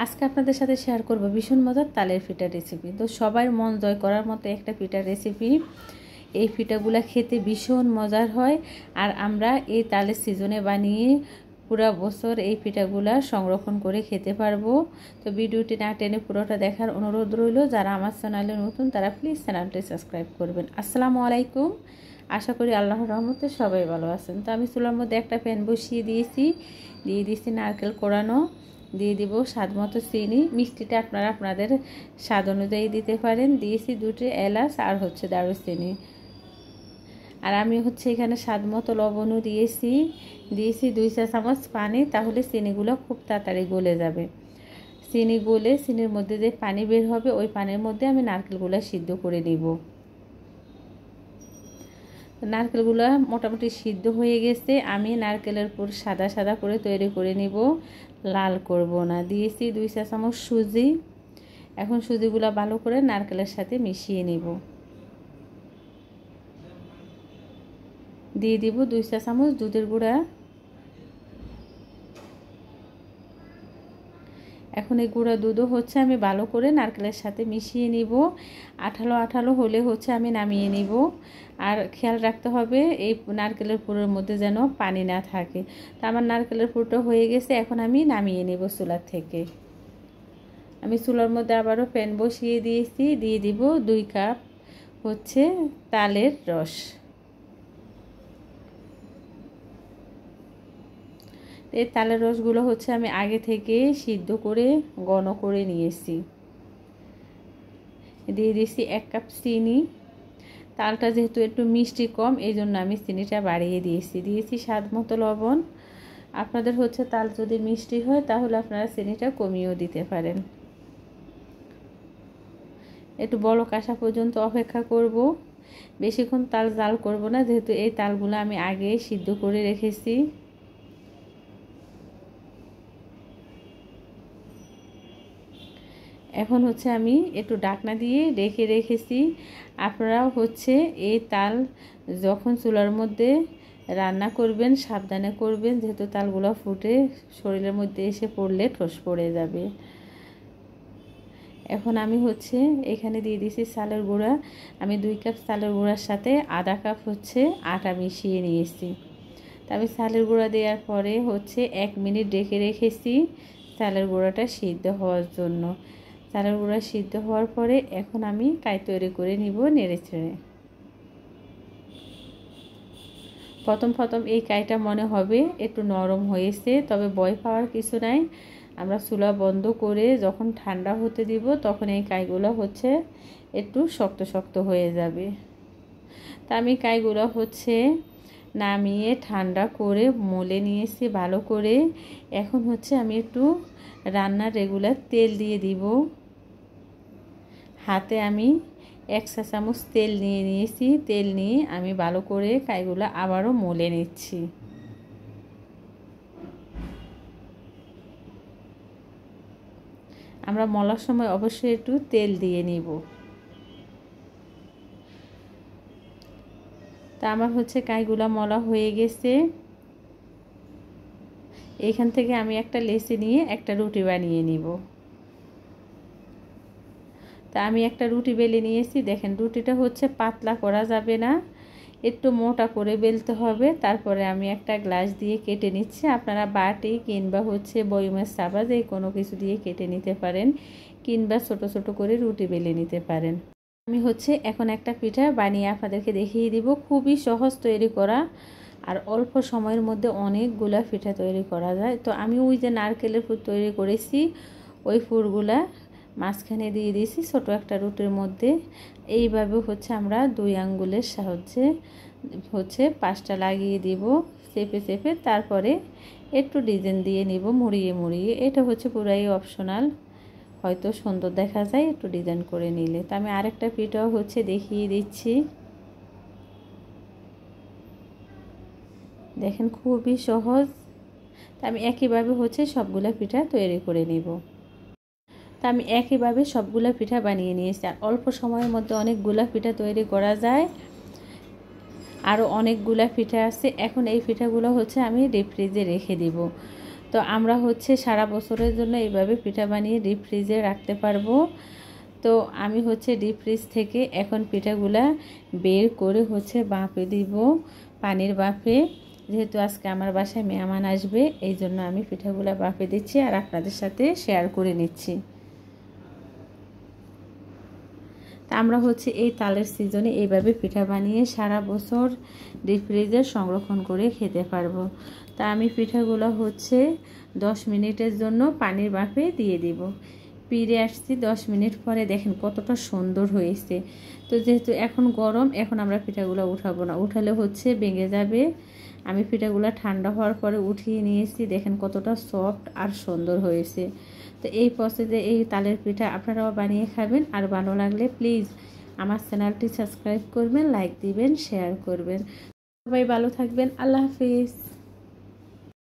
আজকে আপনাদের সাথে শেয়ার করব ভীষণ মজার তালের পিঠা রেসিপি। তো সবার মন জয় করার মতো একটা পিঠার রেসিপি। এই পিঠাগুলো খেতে ভীষণ মজার হয়, আর আমরা এই তালের সিজনে বানিয়ে পুরো বছর এই পিঠাগুলা সংরক্ষণ করে খেতে পারবো। তো ভিডিওটি না টেনে পুরোটা দেখার অনুরোধ রইল। যারা আমার চ্যানেলে নতুন তারা প্লিজ চ্যানেলটি সাবস্ক্রাইব করবেন। আসসালামু আলাইকুম। আশা করি আল্লাহর রহমতে সবাই ভালো আছেন। তো আমি চুলার মধ্যে একটা প্যান বসিয়ে দিয়েছি নারকেল কোড়ানো, দিয়ে দিব স্বাদ মতো চিনি। মিষ্টিটা আপনারা আপনাদের স্বাদ অনুযায়ী দিতে পারেন। দিয়েছি 2টি এলাচ আর দারুচিনি, আর আমি এখানে স্বাদ মতো লবণও দিয়েছি 2 চা চামচ পানি। তাহলে চিনিগুলো খুব তাড়াতাড়ি গলে যাবে। চিনি গলে চিনির মধ্যে যে পানি বের হবে ওই পানির মধ্যে আমি নারকেলগুলো সিদ্ধ করে নিব। নারকেলগুলো মোটামুটি সিদ্ধ হয়ে গেছে। আমি নারকেলের পুর সাদা সাদা করে তৈরি করে নিব, লাল করব না। দিয়েছি 2 চা চামচ সুজি। এখন সুজিগুলো ভালো করে নারকেলের সাথে মিশিয়ে নিব। দিয়ে দিব 2 চা চামচ দুধের গুঁড়া। এখন এই গুঁড়া দুধও আমি ভালো করে নারকেলের সাথে মিশিয়ে নিব। আঠালো আঠালো হলে আমি নামিয়ে নিব। আর খেয়াল রাখতে হবে এই নারকেলের পুরের মধ্যে যেন পানি না থাকে। তো আমার নারকেলের পুরটা হয়ে গেছে, এখন আমি নামিয়ে নেব চুলার থেকে। আমি চুলার মধ্যে আবারও প্যান বসিয়ে দিয়েছি। দিয়ে দিব 2 কাপ তালের রস। এই তালের রসগুলো আমি আগে থেকে সিদ্ধ করে ঘন করে নিয়েছি। দিয়ে দিয়েছি 1 কাপ চিনি। তালটা যেহেতু একটু মিষ্টি কম, এই জন্য আমি চিনিটা বাড়িয়ে দিয়েছি স্বাদ মতো লবণ। আপনাদের তাল যদি মিষ্টি হয় তাহলে আপনারা চিনিটা কমিয়েও দিতে পারেন। একটু বলক আসা পর্যন্ত অপেক্ষা করব। বেশিক্ষণ তাল জাল করব না, যেহেতু এই তালগুলো আমি আগে সিদ্ধ করে রেখেছি। এখন আমি একটু ঢাকনা দিয়ে রেখেছি। আপনারাও এই তাল যখন চুলার মধ্যে রান্না করবেন সাবধানে করবেন, যেহেতু তালগুলো ফুটে শরীরের মধ্যে এসে পড়লে ঠোস পড়ে যাবে। এখন আমি এখানে দিয়ে দিয়েছি চালের গুঁড়া। আমি 2 কাপ চালের গুঁড়ার সাথে আধা কাপ আটা মিশিয়ে নিয়েছি। তা আমি চালের গুঁড়া দেওয়ার পরে 1 মিনিট ঢেকে রেখেছি চালের গুঁড়াটা সিদ্ধ হওয়ার জন্য। চালের গুঁড়া সিদ্ধ হওয়ার পরে এখন আমি কাই তৈরি করে নিব নেড়ে ছেড়ে। প্রথম এই কাইটা মনে হবে একটু নরম হয়েছে, তবে ভয় পাওয়ার কিছু নাই। আমরা চুলা বন্ধ করে যখন ঠান্ডা হতে দিব তখন এই কাইগুলো একটু শক্ত শক্ত হয়ে যাবে। তা আমি কাইগুলো নামিয়ে ঠান্ডা করে মলে নিয়েছি ভালো করে। এখন আমি একটু রান্নার রেগুলার তেল দিয়ে দিব। হাতে আমি 1 চা চামচ তেল নিয়েছি। তেল নিয়ে আমি ভালো করে কাইগুলো আবারও মলে নিচ্ছি। আমরা মলার সময় অবশ্যই একটু তেল দিয়ে নিব। তা আমার কাইগুলো মলা হয়ে গেছে। এইখান থেকে আমি একটা লেচি নিয়ে একটা রুটি বানিয়ে নিব। তা আমি একটা রুটি বেলে নিয়েছি। দেখেন রুটিটা পাতলা করা যাবে না, একটু মোটা করে বেলতে হবে। তারপরে আমি একটা গ্লাস দিয়ে কেটে নিচ্ছি। আপনারা বাটি কিংবা বয়মের চাপা যে কোনো কিছু দিয়ে কেটে নিতে পারেন, কিংবা ছোট ছোট করে রুটি বেলে নিতে পারেন। আমি এখন একটা পিঠা বানিয়ে আপনাদেরকে দেখিয়ে দিব। খুবই সহজ তৈরি করা, আর অল্প সময়ের মধ্যে অনেকগুলা পিঠা তৈরি করা যায়। তো আমি ওই যে নারকেলের পুর তৈরি করেছি ওই পুরগুলা মাঝখানে দিয়ে দিয়েছি ছোট একটা রুটির মধ্যে। এইভাবে আমরা 2 আঙ্গুলের সাহায্যে 5টা লাগিয়ে দিব চেপে চেপে। তারপরে একটু ডিজাইন দিয়ে নিব মুড়িয়ে মুড়িয়ে। এটা পুরাই অপশনাল, হয়তো সুন্দর দেখা যায় একটু ডিজাইন করে নিলে। তো আমি আরেকটা পিঠাও দেখিয়ে দিচ্ছি। দেখেন খুবই সহজ। তা আমি একইভাবে সবগুলা পিঠা তৈরি করে নিব। তা আমি একইভাবে সবগুলা পিঠা বানিয়ে নিয়েছি। আর অল্প সময়ের মধ্যে অনেকগুলা পিঠা তৈরি করা যায়। আরও অনেকগুলা পিঠা আছে। এখন এই পিঠাগুলো আমি ডিপ ফ্রিজে রেখে দিব। তো আমরা হচ্ছে সারা বছরের জন্য এইভাবে পিঠা বানিয়ে ডিপ ফ্রিজে রাখতে পারবো। তো আমি হচ্ছে ডিপ ফ্রিজ থেকে এখন পিঠাগুলা বের করে হচ্ছে বাফে দিব, পানির বাফে। যেহেতু আজকে আমার বাসায় মেহমান আসবে, এই জন্য আমি পিঠাগুলা বাফে দিচ্ছি আর আপনাদের সাথে শেয়ার করে নিচ্ছি। তা আমরা হচ্ছে এই তালের সিজনে এইভাবে পিঠা বানিয়ে সারা বছর ডিপ ফ্রিজে সংরক্ষণ করে খেতে পারবো। তা আমি পিঠাগুলো হচ্ছে 10 মিনিটের জন্য পানির বাফে দিয়ে দিব। ফিরে আসছি 10 মিনিট পরে, দেখেন কতটা সুন্দর হয়েছে। তো যেহেতু এখন গরম, এখন আমরা পিঠাগুলো উঠাবো না, উঠালে হচ্ছে ভেঙে যাবে। আমি পিঠাগুলো ঠান্ডা হওয়ার পরে উঠিয়ে নিয়েছি, দেখেন কতটা সফট আর সুন্দর হয়েছে। তো এই প্রসেসে এই তালের পিঠা আপনারাও বানিয়ে খাবেন। আর ভালো লাগলে প্লিজ আমার চ্যানেলটি সাবস্ক্রাইব করবেন, লাইক দিবেন, শেয়ার করবেন। সবাই ভালো থাকবেন। আল্লাহ হাফিজ।